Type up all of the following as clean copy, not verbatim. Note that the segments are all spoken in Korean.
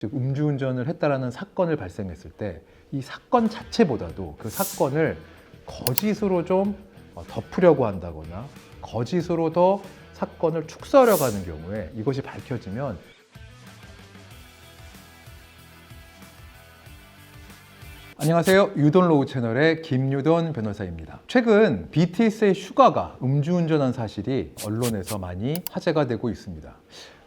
즉 음주운전을 했다라는 사건을 발생했을 때 이 사건 자체보다도 그 사건을 거짓으로 좀 덮으려고 한다거나 거짓으로 더 사건을 축소하려고 하는 경우에 이것이 밝혀지면 안녕하세요. 유돈로우 채널의 김유돈 변호사입니다. 최근 BTS의 슈가가 음주운전한 사실이 언론에서 많이 화제가 되고 있습니다.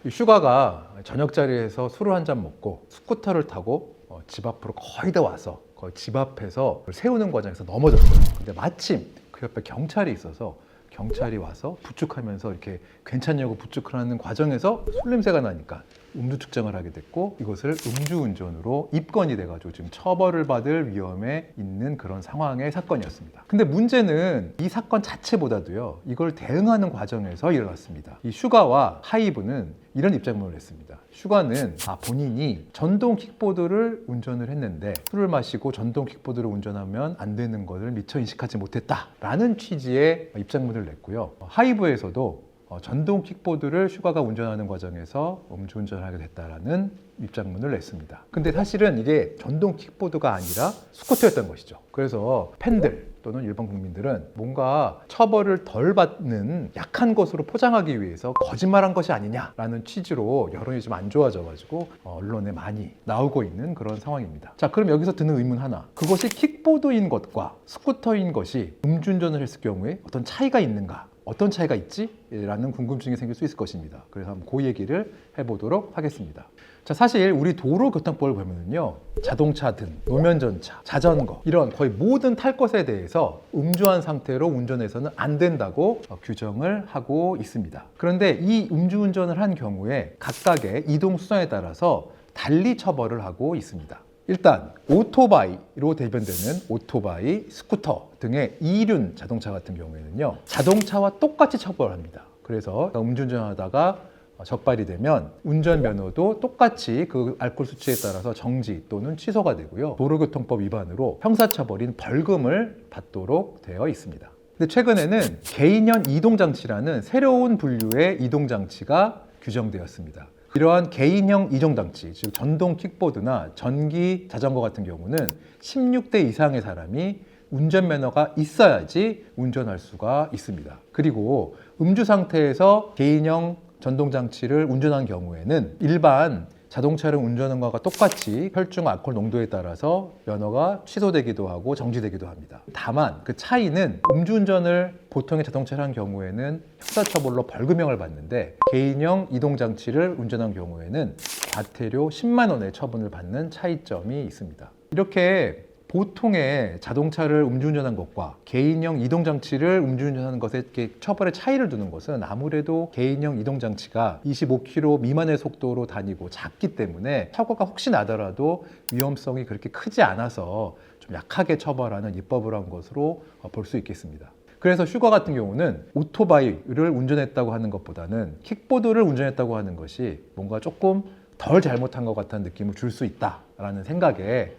슈가가 저녁 자리에서 술을 한 잔 먹고 스쿠터를 타고 집 앞으로 거의 다 와서 거의 집 앞에서 세우는 과정에서 넘어졌어요. 근데 마침 그 옆에 경찰이 있어서 경찰이 와서 부축하면서 이렇게 괜찮냐고 부축을 하는 과정에서 술 냄새가 나니까 음주 측정을 하게 됐고 이것을 음주운전으로 입건이 돼가지고 지금 처벌을 받을 위험에 있는 그런 상황의 사건이었습니다. 근데 문제는 이 사건 자체보다도요, 이걸 대응하는 과정에서 일어났습니다. 이 슈가와 하이브는 이런 입장문을 냈습니다. 슈가는 본인이 전동 킥보드를 운전을 했는데 술을 마시고 전동 킥보드를 운전하면 안 되는 것을 미처 인식하지 못했다라는 취지의 입장문을 냈고요. 하이브에서도 전동 킥보드를 슈가가 운전하는 과정에서 음주운전을 하게 됐다라는 입장문을 냈습니다. 근데 사실은 이게 전동 킥보드가 아니라 스쿠터였던 것이죠. 그래서 팬들 또는 일반 국민들은 뭔가 처벌을 덜 받는 약한 것으로 포장하기 위해서 거짓말한 것이 아니냐라는 취지로 여론이 좀 안 좋아져가지고 언론에 많이 나오고 있는 그런 상황입니다. 자, 그럼 여기서 드는 의문 하나. 그것이 킥보드인 것과 스쿠터인 것이 음주운전을 했을 경우에 어떤 차이가 있는가? 어떤 차이가 있지? 라는 궁금증이 생길 수 있을 것입니다. 그래서 한번 그 얘기를 해보도록 하겠습니다. 자, 사실 우리 도로교통법을 보면요, 자동차든 노면전차, 자전거 이런 거의 모든 탈 것에 대해서 음주한 상태로 운전해서는 안 된다고 규정을 하고 있습니다. 그런데 이 음주운전을 한 경우에 각각의 이동 수단에 따라서 달리 처벌을 하고 있습니다. 일단 오토바이로 대변되는 오토바이, 스쿠터 등의 이륜 자동차 같은 경우에는요, 자동차와 똑같이 처벌합니다. 그래서 음주운전하다가 적발이 되면 운전면허도 똑같이 그 알코올 수치에 따라서 정지 또는 취소가 되고요, 도로교통법 위반으로 형사처벌인 벌금을 받도록 되어 있습니다. 근데 최근에는 개인형 이동장치라는 새로운 분류의 이동장치가 규정되었습니다. 이러한 개인형 이동장치, 즉 전동 킥보드나 전기 자전거 같은 경우는 16대 이상의 사람이 운전면허가 있어야지 운전할 수가 있습니다. 그리고 음주 상태에서 개인형 전동장치를 운전한 경우에는 일반 자동차를 운전하는 것과 똑같이 혈중 알코올 농도에 따라서 면허가 취소되기도 하고 정지되기도 합니다. 다만 그 차이는 음주운전을 보통의 자동차를 한 경우에는 형사처벌로 벌금형을 받는데 개인형 이동장치를 운전한 경우에는 과태료 10만 원의 처분을 받는 차이점이 있습니다. 이렇게 보통의 자동차를 음주운전한 것과 개인형 이동장치를 음주운전하는 것에 처벌의 차이를 두는 것은 아무래도 개인형 이동장치가 25km 미만의 속도로 다니고 작기 때문에 사고가 혹시 나더라도 위험성이 그렇게 크지 않아서 좀 약하게 처벌하는 입법을 한 것으로 볼 수 있겠습니다. 그래서 슈가 같은 경우는 오토바이를 운전했다고 하는 것보다는 킥보드를 운전했다고 하는 것이 뭔가 조금 덜 잘못한 것 같다는 느낌을 줄 수 있다라는 생각에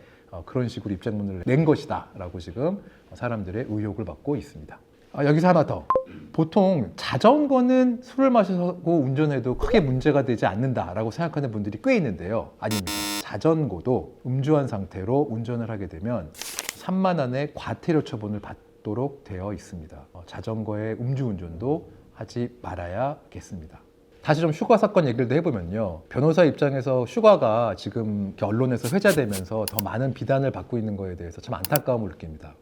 그런 식으로 입장문을 낸 것이다 라고 지금 사람들의 의혹을 받고 있습니다. 여기서 하나 더. 보통 자전거는 술을 마셔서 운전해도 크게 문제가 되지 않는다라고 생각하는 분들이 꽤 있는데요. 아닙니다. 자전거도 음주한 상태로 운전을 하게 되면 3만 원의 과태료 처분을 받도록 되어 있습니다. 자전거의 음주운전도 하지 말아야겠습니다. 다시 좀 슈가 사건 얘기를 해보면요, 변호사 입장에서 슈가가 지금 언론에서 회자되면서 더 많은 비난을 받고 있는 거에 대해서 참 안타까움을 느낍니다.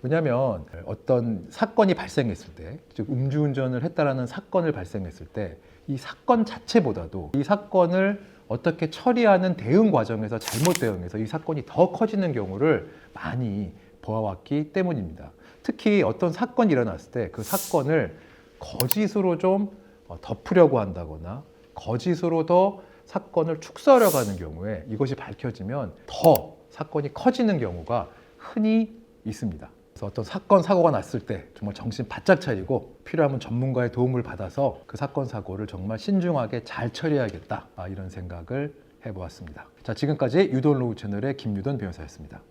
왜냐하면 어떤 사건이 발생했을 때, 즉 음주운전을 했다라는 사건을 발생했을 때 이 사건 자체보다도 이 사건을 어떻게 처리하는 대응 과정에서 잘못 대응해서 이 사건이 더 커지는 경우를 많이 보아왔기 때문입니다. 특히 어떤 사건이 일어났을 때 그 사건을 거짓으로 좀 덮으려고 한다거나 거짓으로 더 사건을 축소하려고 하는 경우에 이것이 밝혀지면 더 사건이 커지는 경우가 흔히 있습니다. 그래서 어떤 사건, 사고가 났을 때 정말 정신 바짝 차리고 필요하면 전문가의 도움을 받아서 그 사건, 사고를 정말 신중하게 잘 처리해야겠다, 이런 생각을 해보았습니다. 자, 지금까지 유돈로우 채널의 김유돈 변호사였습니다.